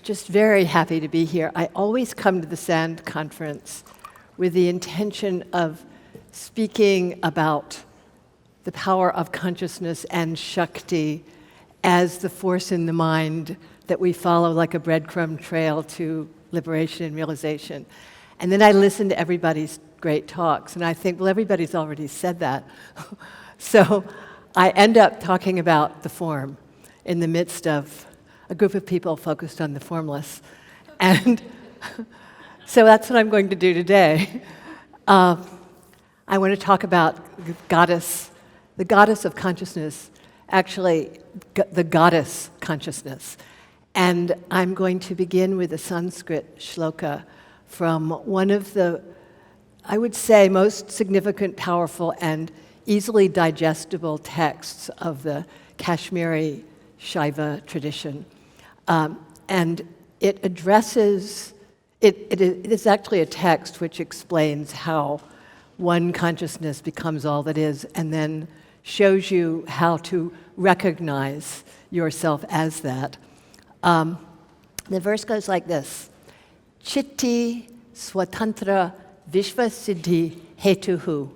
just very happy to be here. I always come to the SAND conference with the intention of speaking about the power of consciousness and shakti as the force in the mind that we follow like a breadcrumb trail to liberation and realization. And then I listen to everybody's great talks, and I think, well, everybody's already said that. So I end up talking about the form in the midst of a group of people focused on the formless. And so that's what I'm going to do today. I want to talk about the goddess of consciousness, actually the goddess consciousness. And I'm going to begin with a Sanskrit shloka from one of the, I would say, most significant, powerful, and easily digestible texts of the Kashmir Shaiva tradition. And it addresses, it is actually a text which explains how one consciousness becomes all that is, and then shows you how to recognize yourself as that. The verse goes like this: Chitti swatantra vishvasiddhi hetuhu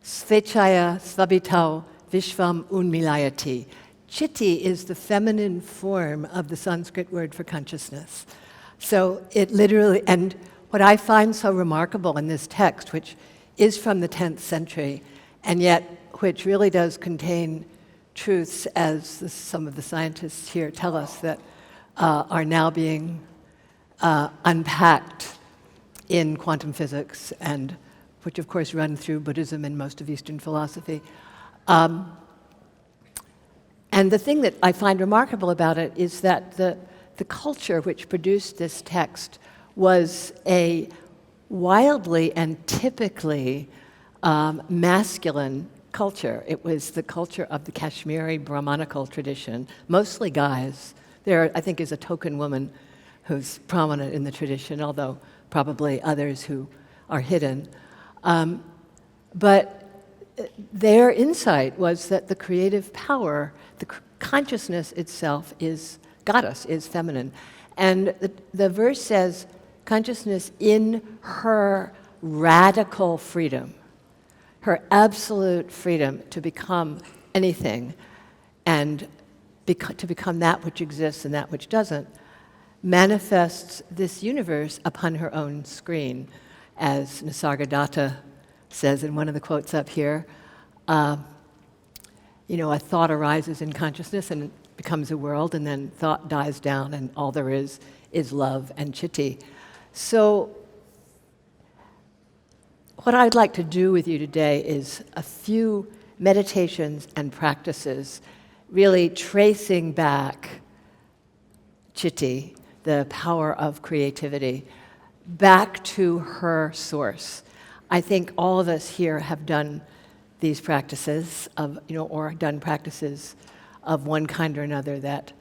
svechaya svabhitau vishvam unmilayati. Chitti is the feminine form of the Sanskrit word for consciousness. So it literally, and what I find so remarkable in this text, which is from the 10th century, and yet which really does contain truths, as some of the scientists here tell us, that are now being unpacked in quantum physics, and which of course run through Buddhism and most of Eastern philosophy. And the thing that I find remarkable about it is that the culture which produced this text was a wildly and typically masculine culture. It was the culture of the Kashmiri Brahmanical tradition, mostly guys. There, I think, is a token woman who's prominent in the tradition, although probably others who are hidden. But their insight was that the creative power, the consciousness itself is goddess, is feminine. And the verse says, consciousness in her radical freedom, her absolute freedom to become anything and to become that which exists and that which doesn't, manifests this universe upon her own screen. As Nisargadatta says in one of the quotes up here, a thought arises in consciousness and becomes a world, and then thought dies down and all there is love and chitti. So what I'd like to do with you today is a few meditations and practices really tracing back chitti, the power of creativity, back to her source. I think all of us here have done these practices or done practices of one kind or another that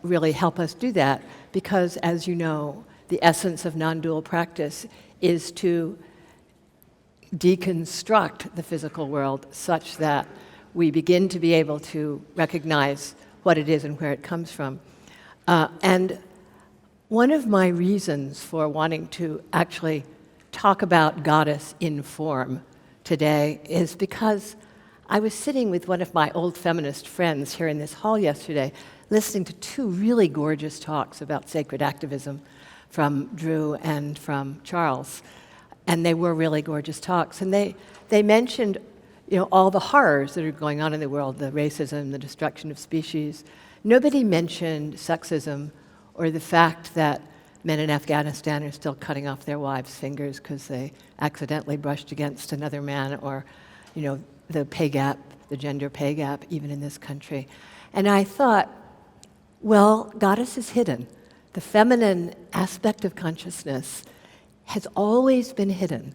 really help us do that, because, as you know, the essence of non-dual practice is to deconstruct the physical world such that we begin to be able to recognize what it is and where it comes from. And one of my reasons for wanting to actually talk about goddess in form today is because I was sitting with one of my old feminist friends here in this hall yesterday, listening to two really gorgeous talks about sacred activism from Drew and from Charles. And they were really gorgeous talks. And they mentioned all the horrors that are going on in the world, the racism, the destruction of species. Nobody mentioned sexism or the fact that men in Afghanistan are still cutting off their wives' fingers because they accidentally brushed against another man, or, the pay gap, the gender pay gap, even in this country. And I thought, well, goddess is hidden. The feminine aspect of consciousness has always been hidden.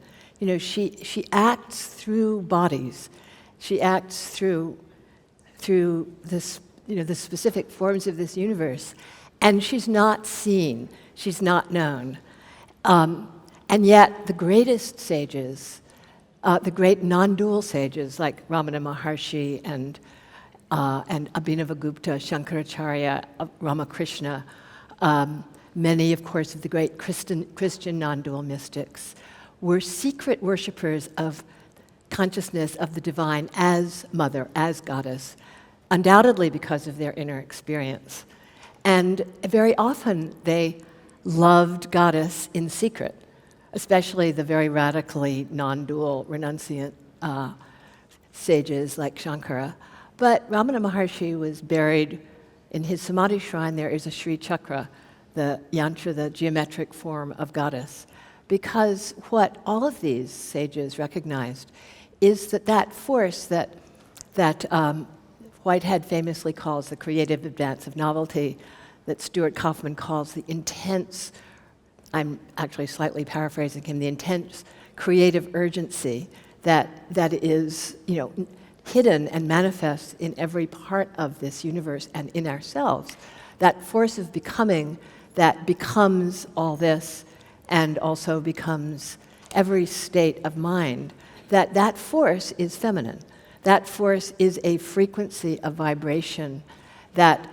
She acts through bodies. She acts through this, the specific forms of this universe. And she's not seen. She's not known. And yet the greatest sages, the great non-dual sages like Ramana Maharshi and Abhinavagupta, Shankaracharya, Ramakrishna, many, of course, of the great Christian non-dual mystics, were secret worshippers of consciousness of the divine as mother, as goddess, undoubtedly because of their inner experience. And very often they loved goddess in secret, especially the very radically non-dual renunciant sages like Shankara. But Ramana Maharshi was buried in his samadhi shrine. There is a Sri Chakra, the yantra, the geometric form of goddess, because what all of these sages recognized is that force that Whitehead famously calls the creative advance of novelty, that Stuart Kaufman calls the intense, I'm actually slightly paraphrasing him, the intense creative urgency that is, hidden and manifest in every part of this universe and in ourselves. That force of becoming that becomes all this and also becomes every state of mind, that force is feminine. That force is a frequency of vibration that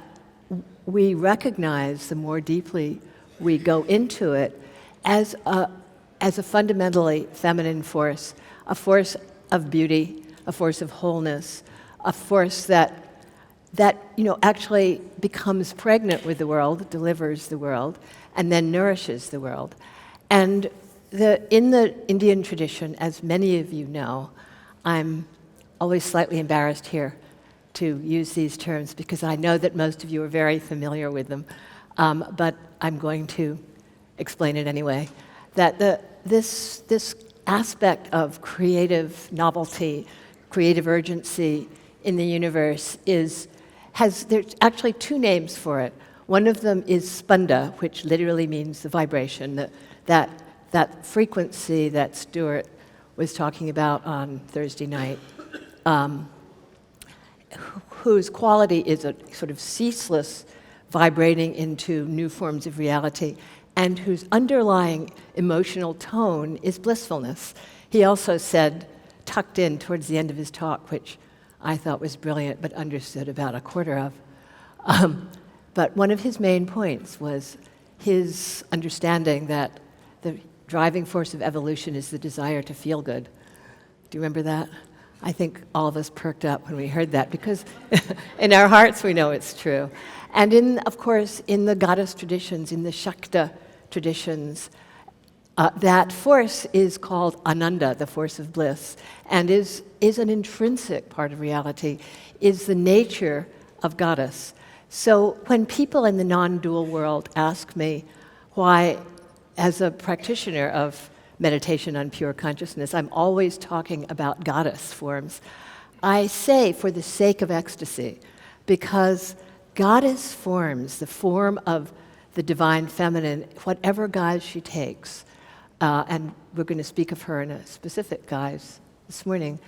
we recognize the more deeply we go into it as a fundamentally feminine force, a force of beauty, a force of wholeness, a force that actually becomes pregnant with the world, delivers the world, and then nourishes the world. And in the Indian tradition, as many of you know, I'm always slightly embarrassed here to use these terms because I know that most of you are very familiar with them, but I'm going to explain it anyway. That this aspect of creative novelty, creative urgency in the universe there's actually two names for it. One of them is spanda, which literally means the vibration, that frequency that Stuart was talking about on Thursday night, whose quality is a sort of ceaseless vibrating into new forms of reality, and whose underlying emotional tone is blissfulness. He also said, tucked in towards the end of his talk, which I thought was brilliant but understood about a quarter of, but one of his main points was his understanding that the driving force of evolution is the desire to feel good. Do you remember that? I think all of us perked up when we heard that because in our hearts we know it's true. And of course, in the goddess traditions, in the Shakta traditions, that force is called Ananda, the force of bliss, and is an intrinsic part of reality, is the nature of goddess. So when people in the non-dual world ask me why, as a practitioner of meditation on pure consciousness, I'm always talking about goddess forms, I say for the sake of ecstasy, because goddess forms, the form of the divine feminine, whatever guise she takes, and we're going to speak of her in a specific guise this morning,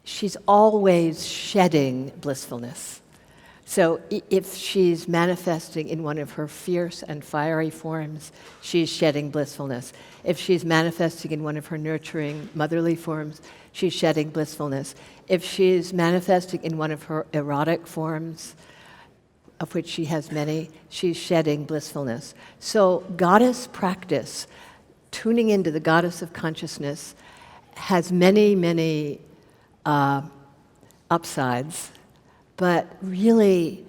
she's always shedding blissfulness. So if she's manifesting in one of her fierce and fiery forms, she's shedding blissfulness. If she's manifesting in one of her nurturing, motherly forms, she's shedding blissfulness. If she's manifesting in one of her erotic forms, of which she has many, she's shedding blissfulness. So goddess practice, tuning into the goddess of consciousness, has many, many upsides, but really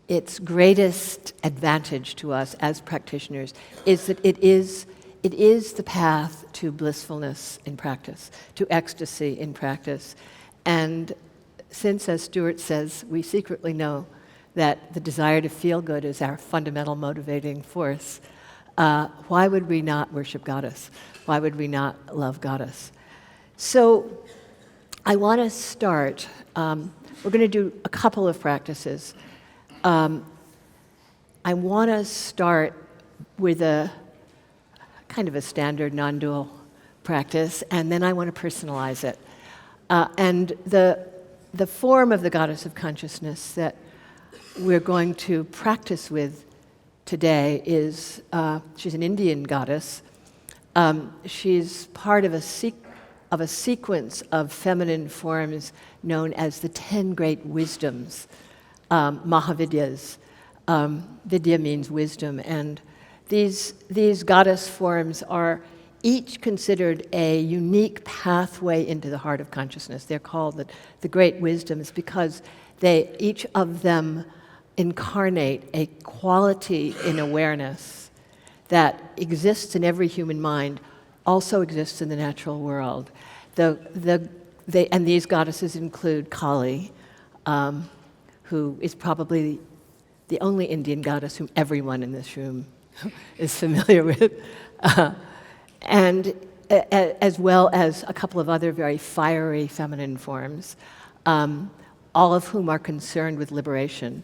its greatest advantage to us as practitioners is that it is the path to blissfulness in practice, to ecstasy in practice. And since, as Stuart says, we secretly know that the desire to feel good is our fundamental motivating force, why would we not worship goddess? Why would we not love goddess? So I want to start, we're going to do a couple of practices. I want to start with a kind of a standard non-dual practice, and then I want to personalize it. And the form of the goddess of consciousness that we're going to practice with today is, she's an Indian goddess. She's part of of a sequence of feminine forms known as the 10 great wisdoms, Mahavidyas. Vidya means wisdom, and these goddess forms are each considered a unique pathway into the heart of consciousness. They're called the great wisdoms because each of them incarnate a quality in awareness that exists in every human mind, also exists in the natural world. And these goddesses include Kali, who is probably the only Indian goddess whom everyone in this room is familiar with, and as well as a couple of other very fiery feminine forms, all of whom are concerned with liberation.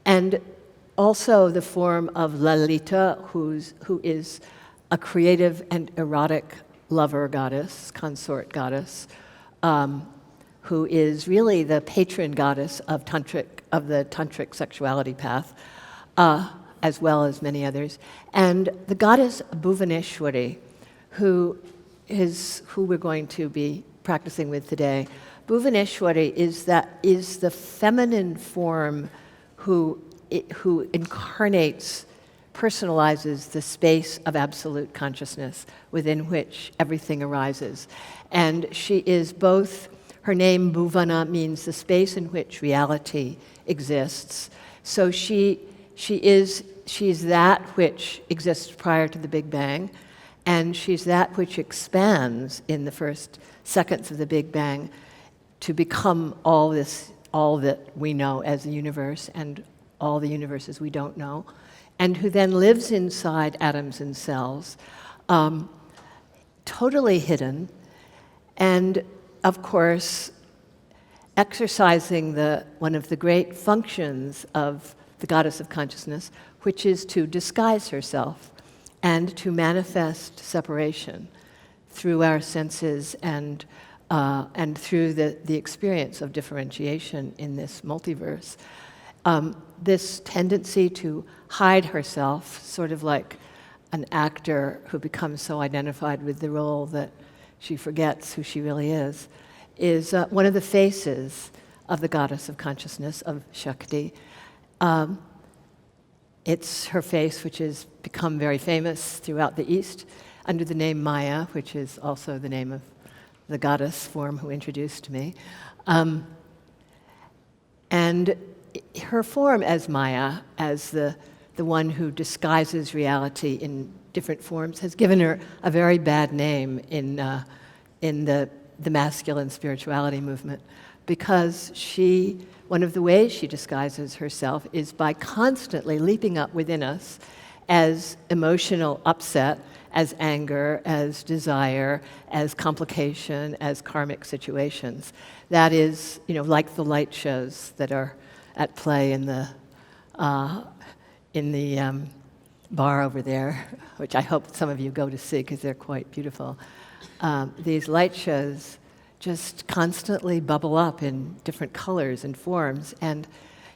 And also the form of Lalita, who is a creative and erotic lover goddess, consort goddess, who is really the patron goddess of the tantric sexuality path, as well as many others. And the goddess Bhuvaneshwari, who we're going to be practicing with today. Bhuvaneshwari is the feminine form who incarnates, personalizes the space of absolute consciousness within which everything arises. And she is both, her name Bhuvana means the space in which reality exists. So she's that which exists prior to the Big Bang, and she's that which expands in the first seconds of the Big Bang to become all that we know as the universe and all the universes we don't know, and who then lives inside atoms and cells, totally hidden, and of course, exercising one of the great functions of the goddess of consciousness, which is to disguise herself and to manifest separation through our senses and through the experience of differentiation in this multiverse. This tendency to hide herself, sort of like an actor who becomes so identified with the role that she forgets who she really is one of the faces of the goddess of consciousness, of Shakti. It's her face which has become very famous throughout the East under the name Maya, which is also the name of the goddess form who introduced me. And her form as Maya, as the one who disguises reality in different forms, has given her a very bad name in the masculine spirituality movement, because one of the ways she disguises herself is by constantly leaping up within us as emotional upset, as anger, as desire, as complication, as karmic situations. That is, like the light shows that are at play in the bar over there, which I hope some of you go to see because they're quite beautiful. These light shows just constantly bubble up in different colors and forms, and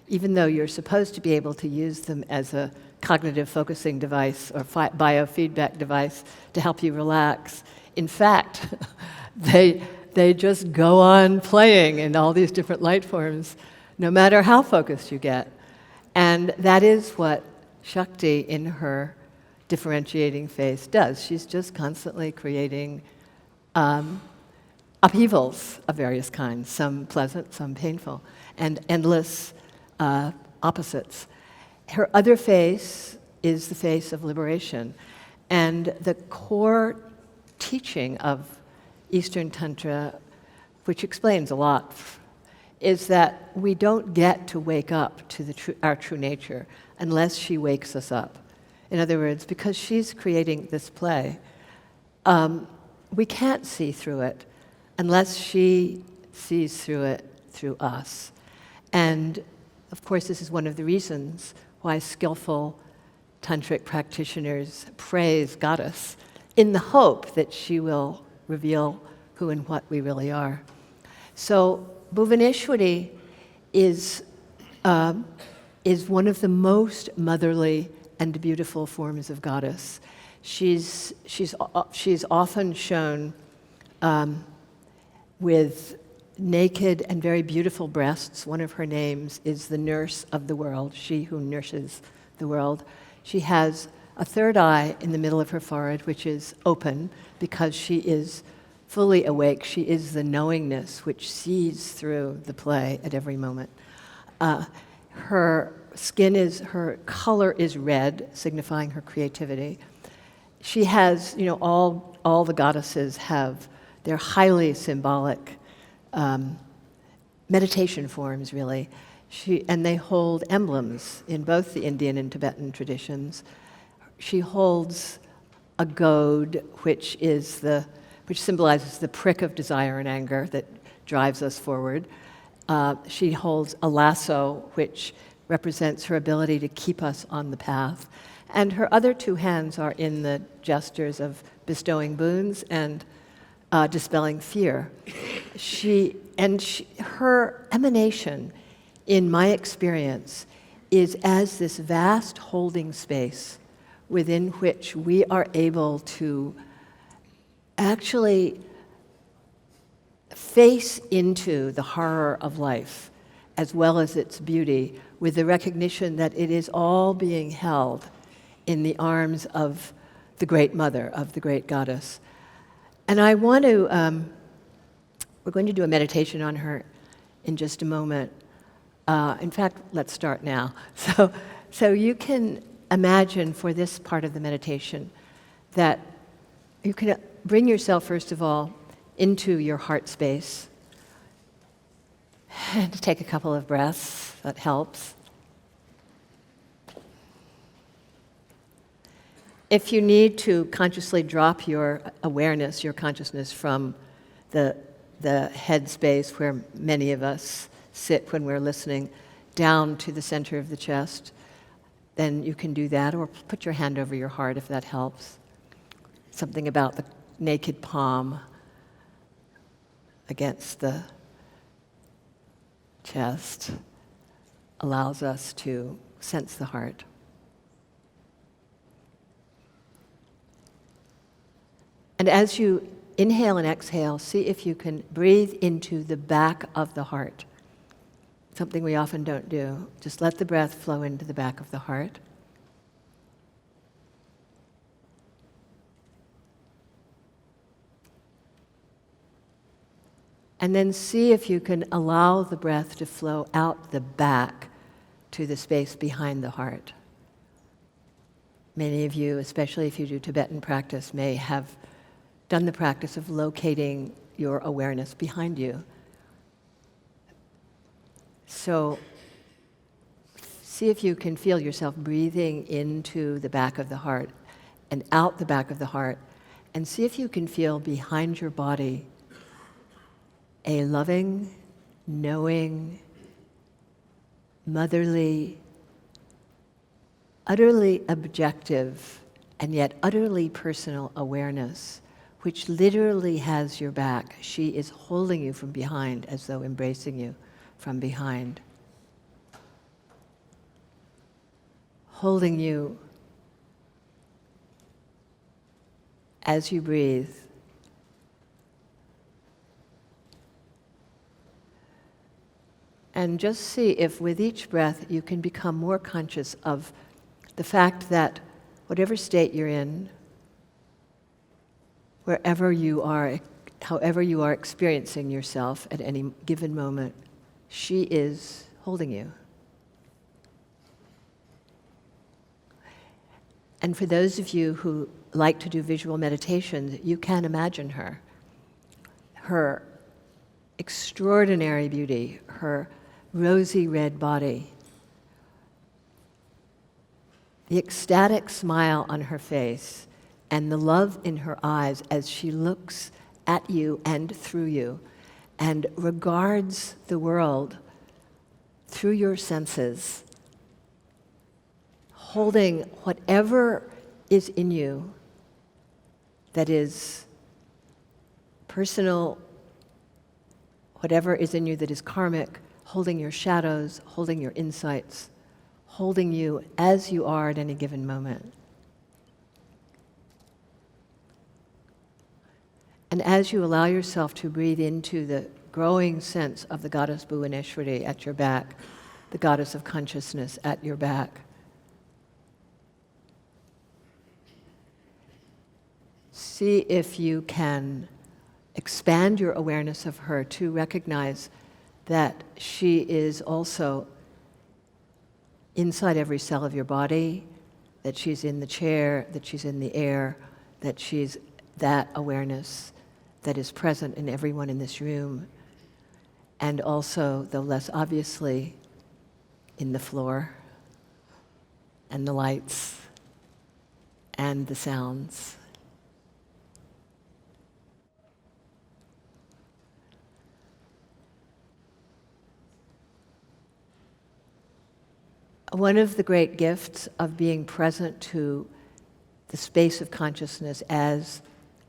even though you're supposed to be able to use them as a cognitive focusing device or biofeedback device to help you relax, in fact, they just go on playing in all these different light forms, no matter how focused you get. And that is what Shakti in her differentiating face does. She's just constantly creating upheavals of various kinds, some pleasant, some painful, and endless opposites. Her other face is the face of liberation. And the core teaching of Eastern Tantra, which explains a lot, is that we don't get to wake up to our true nature unless she wakes us up. In other words, because she's creating this play, we can't see through it unless she sees through it through us. And of course, this is one of the reasons why skillful tantric practitioners praise Goddess in the hope that she will reveal who and what we really are. So Bhuvaneshwari is one of the most motherly and beautiful forms of goddess. She's often shown with naked and very beautiful breasts. One of her names is the nurse of the world, she who nurses the world. She has a third eye in the middle of her forehead, which is open because she is fully awake. She is the knowingness which sees through the play at every moment. Her color is red, signifying her creativity. She has, all the goddesses have, they're highly symbolic meditation forms, really. And they hold emblems in both the Indian and Tibetan traditions. She holds a goad, which symbolizes the prick of desire and anger that drives us forward. She holds a lasso, which represents her ability to keep us on the path. And her other two hands are in the gestures of bestowing boons and dispelling fear. Her emanation, in my experience, is as this vast holding space within which we are able to actually face into the horror of life as well as its beauty, with the recognition that it is all being held in the arms of the Great Mother, of the Great Goddess. And I want to, we're going to do a meditation on her in just a moment. In fact, let's start now. So you can imagine for this part of the meditation that you can bring yourself, first of all, into your heart space and take a couple of breaths. That helps. If you need to consciously drop your awareness, your consciousness from the head space where many of us sit when we're listening, down to the center of the chest, then you can do that, or put your hand over your heart if that helps. Something about the naked palm against the chest allows us to sense the heart. And as you inhale and exhale, see if you can breathe into the back of the heart. Something we often don't do. Just let the breath flow into the back of the heart. And then see if you can allow the breath to flow out the back to the space behind the heart. Many of you, especially if you do Tibetan practice, may have done the practice of locating your awareness behind you. So see if you can feel yourself breathing into the back of the heart and out the back of the heart, and see if you can feel behind your body a loving, knowing, motherly, utterly objective, and yet utterly personal awareness, which literally has your back. She is holding you from behind, as though embracing you from behind. Holding you as you breathe. And just see if with each breath you can become more conscious of the fact that whatever state you're in, wherever you are, however you are experiencing yourself at any given moment, she is holding you. And for those of you who like to do visual meditations, you can imagine her. Her extraordinary beauty, her rosy red body, the ecstatic smile on her face, and the love in her eyes as she looks at you and through you and regards the world through your senses, holding whatever is in you that is personal, whatever is in you that is karmic, holding your shadows, holding your insights, holding you as you are at any given moment. And as you allow yourself to breathe into the growing sense of the goddess Bhuvaneshwari at your back, the goddess of consciousness at your back, see if you can expand your awareness of her to recognize that she is also inside every cell of your body, that she's in the chair, that she's in the air, that she's that awareness that is present in everyone in this room, and also, though less obviously, in the floor, and the lights, and the sounds. One of the great gifts of being present to the space of consciousness as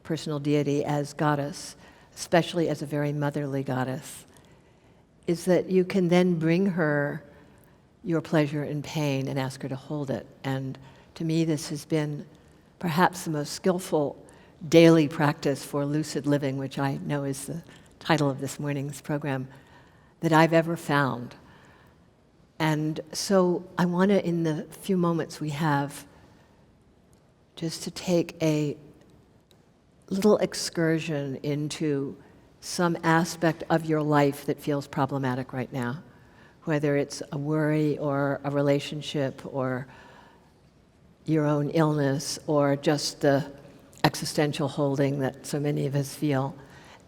personal deity, as goddess, especially as a very motherly goddess, is that you can then bring her your pleasure and pain and ask her to hold it. And to me, this has been perhaps the most skillful daily practice for lucid living, which I know is the title of this morning's program, that I've ever found. And so I want to, in the few moments we have, just to take a little excursion into some aspect of your life that feels problematic right now, whether it's a worry or a relationship or your own illness or just the existential holding that so many of us feel,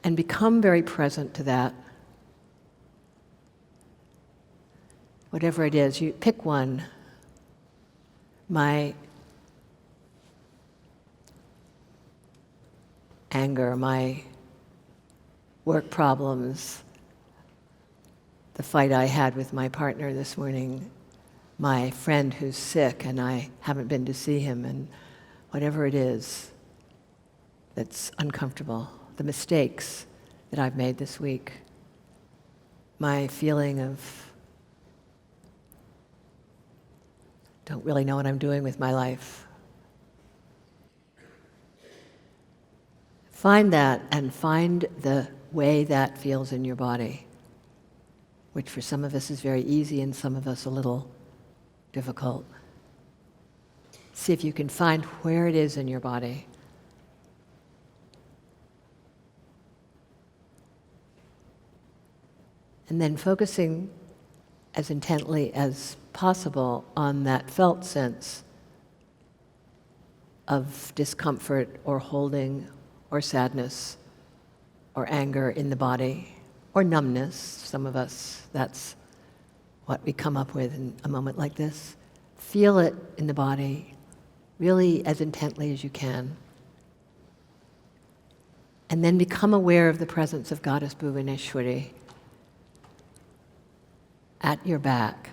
and become very present to that. Whatever it is, you pick one. My anger, my work problems, the fight I had with my partner this morning, my friend who's sick and I haven't been to see him, and whatever it is that's uncomfortable, the mistakes that I've made this week, my feeling of don't really know what I'm doing with my life. Find that and find the way that feels in your body, which for some of us is very easy and some of us a little difficult. See if you can find where it is in your body. And then focusing as intently as possible on that felt sense of discomfort or holding or sadness or anger in the body or numbness. Some of us, that's what we come up with in a moment like this. Feel it in the body really as intently as you can. And then become aware of the presence of Goddess Bhuvaneshwari at your back,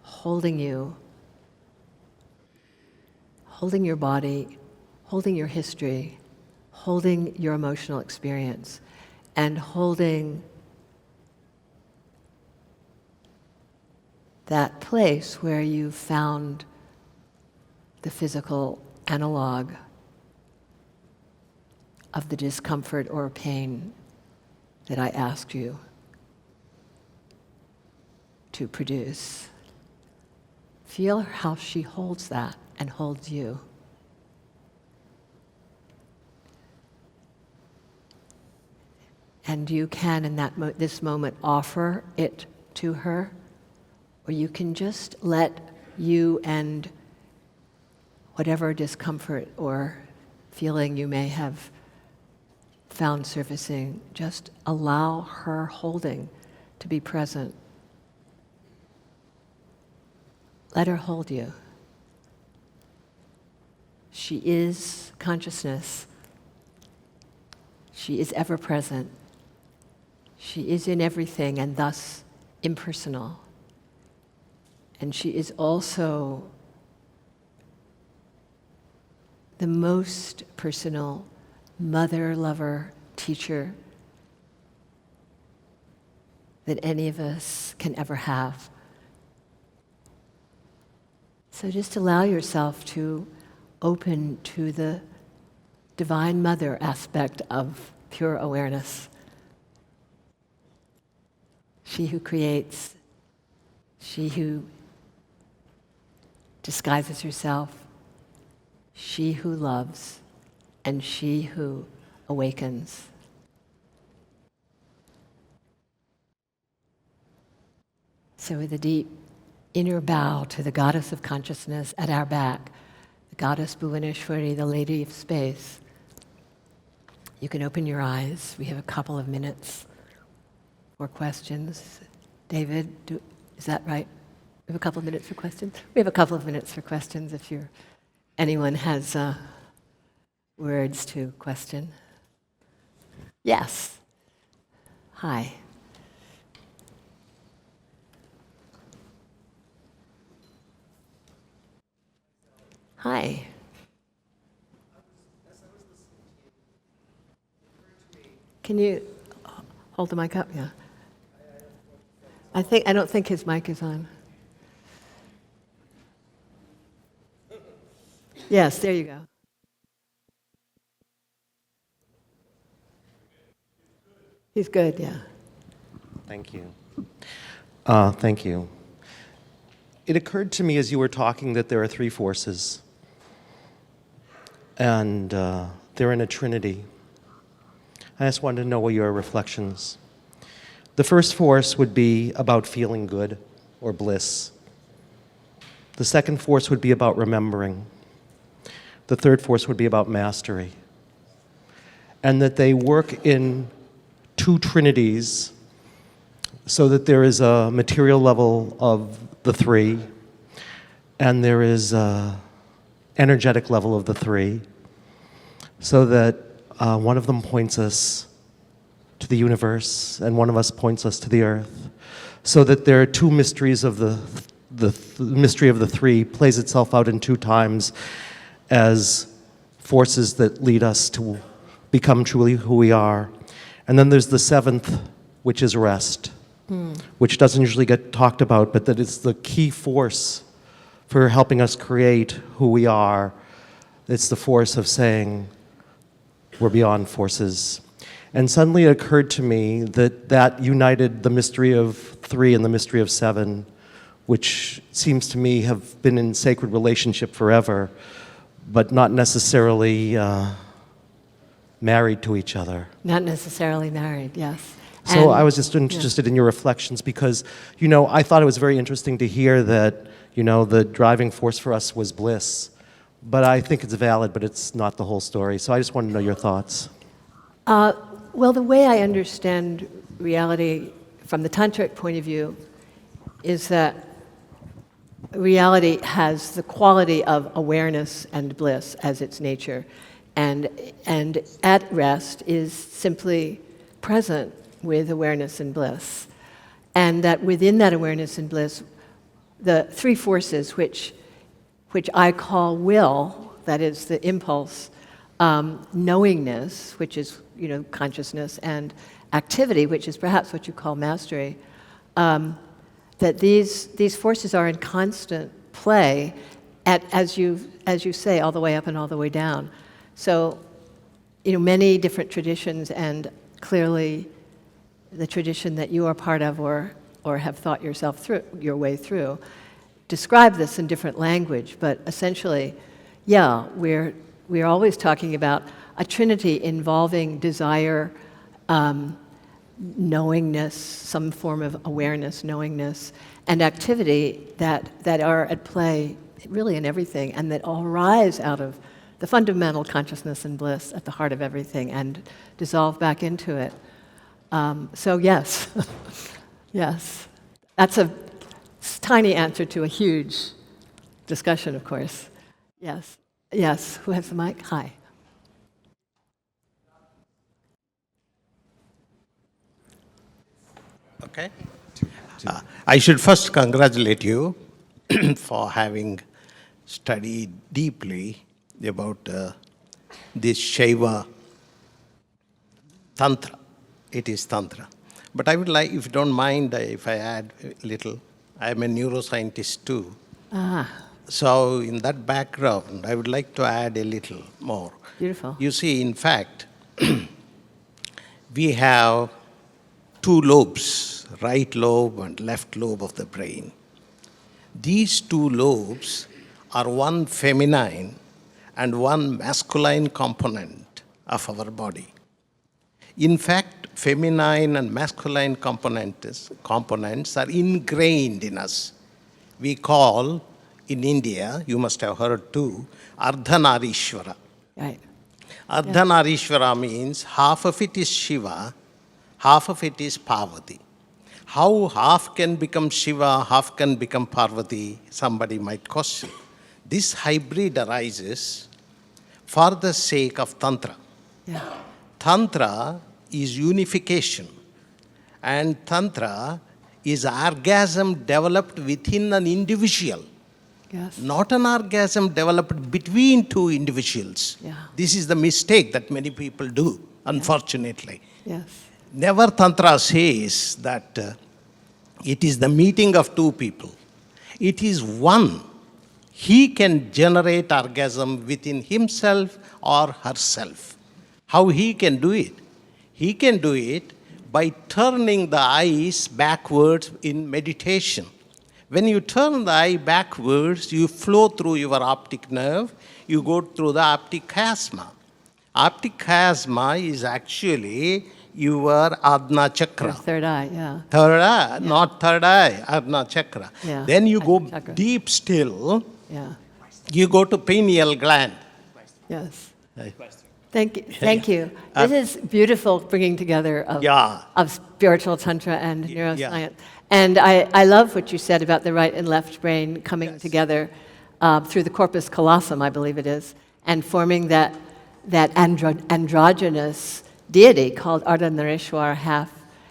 holding you, holding your body, holding your history, holding your emotional experience, and holding that place where you found the physical analog of the discomfort or pain that I asked you to produce. Feel how she holds that and holds you. And you can, in this moment, offer it to her, or you can just let you and whatever discomfort or feeling you may have found surfacing, just allow her holding to be present. Let her hold you. She is consciousness. She is ever present. She is in everything and thus impersonal. And she is also the most personal mother, lover, teacher that any of us can ever have. So just allow yourself to open to the Divine Mother aspect of pure awareness. She who creates, she who disguises herself, she who loves, and she who awakens. So with a deep inner bow to the goddess of consciousness at our back, the goddess Bhuvaneshwari, the lady of space, you can open your eyes. We have a couple of minutes for questions. David, is that right? We have a couple of minutes for questions? We have a couple of minutes for questions if anyone has words to question. Yes. Hi. Hi. Can you hold the mic up? Yeah. I don't think his mic is on. Yes, there you go. He's good, yeah. Thank you. Thank you. It occurred to me as you were talking that there are three forces, and they're in a trinity. I just wanted to know what your reflections. The first force would be about feeling good or bliss. The second force would be about remembering. The third force would be about mastery. And that they work in two trinities so that there is a material level of the three and there is an energetic level of the three, so that one of them points us to the universe and one of us points us to the earth, so that there are two mysteries of the mystery of the three plays itself out in two times as forces that lead us to become truly who we are. And then there's the seventh, which is rest, which doesn't usually get talked about, but that is the key force for helping us create who we are. It's the force of saying we're beyond forces. And suddenly it occurred to me that united the mystery of three and the mystery of seven, which seems to me have been in sacred relationship forever, but not necessarily married to each other. Not necessarily married, yes. So I was just interested in your reflections because, I thought it was very interesting to hear that, the driving force for us was bliss. But I think it's valid, but it's not the whole story. So I just want to know your thoughts. Well, the way I understand reality from the tantric point of view is that reality has the quality of awareness and bliss as its nature, and at rest is simply present with awareness and bliss, and that within that awareness and bliss, the three forces which I call will, that is the impulse, knowingness, which is consciousness, and activity, which is perhaps what you call mastery, that these forces are in constant play as you say, all the way up and all the way down. So, many different traditions, and clearly the tradition that you are part of or have thought your way through, describe this in different language, but essentially, we're always talking about a trinity involving desire, knowingness, some form of awareness, knowingness, and activity that are at play really in everything, and that all arise out of the fundamental consciousness and bliss at the heart of everything and dissolve back into it. So yes, yes. That's a tiny answer to a huge discussion, of course. Yes, yes. Who has the mic? Hi. Okay. I should first congratulate you for having studied deeply about this Shaiva Tantra. It is Tantra. But I would like, if you don't mind, if I add a little, I'm a neuroscientist too. So in that background, I would like to add a little more. Beautiful. You see, in fact, we have two lobes, right lobe and left lobe of the brain. These two lobes are one feminine and one masculine component of our body. In fact, feminine and masculine components are ingrained in us. We call, in India, you must have heard too, Ardhanarishwara. Right. Ardhanarishwara means half of it is Shiva, half of it is Parvati. How half can become Shiva, half can become Parvati, somebody might question. This hybrid arises for the sake of Tantra. Yeah. Tantra is unification, and Tantra is orgasm developed within an individual, Yes. not an orgasm developed between two individuals. Yeah. This is the mistake that many people do, unfortunately. Yes. Never Tantra says that it is the meeting of two people. It is one. He can generate orgasm within himself or herself. How he can do it? He can do it by turning the eyes backwards in meditation. When you turn the eye backwards, you flow through your optic nerve, you go through the optic chiasma. Optic chiasma is actually your Adna chakra. Your third eye, yeah. Third eye, not third eye, Adna chakra. Yeah, Then you go Adna chakra. deep still, Yeah. you go to pineal gland. Yes. Right. Thank you. Thank you. This is beautiful bringing together of spiritual tantra and neuroscience. And I love what you said about the right and left brain coming together through the corpus callosum, I believe it is, and forming that androgynous deity called Ardhanarishwar,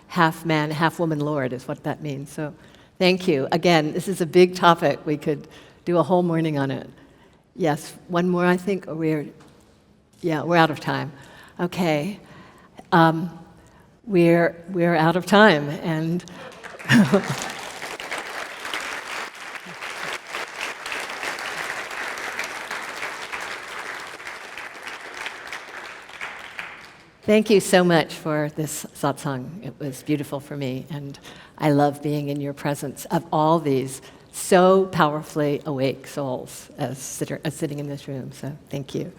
half man, half woman lord is what that means. So thank you. Again, this is a big topic. We could do a whole morning on it. Yes, one more, I think, or we're out of time. Okay. We're out of time, and thank you so much for this satsang. It was beautiful for me, and I love being in your presence of all these so powerfully awake souls as sitting in this room. So thank you.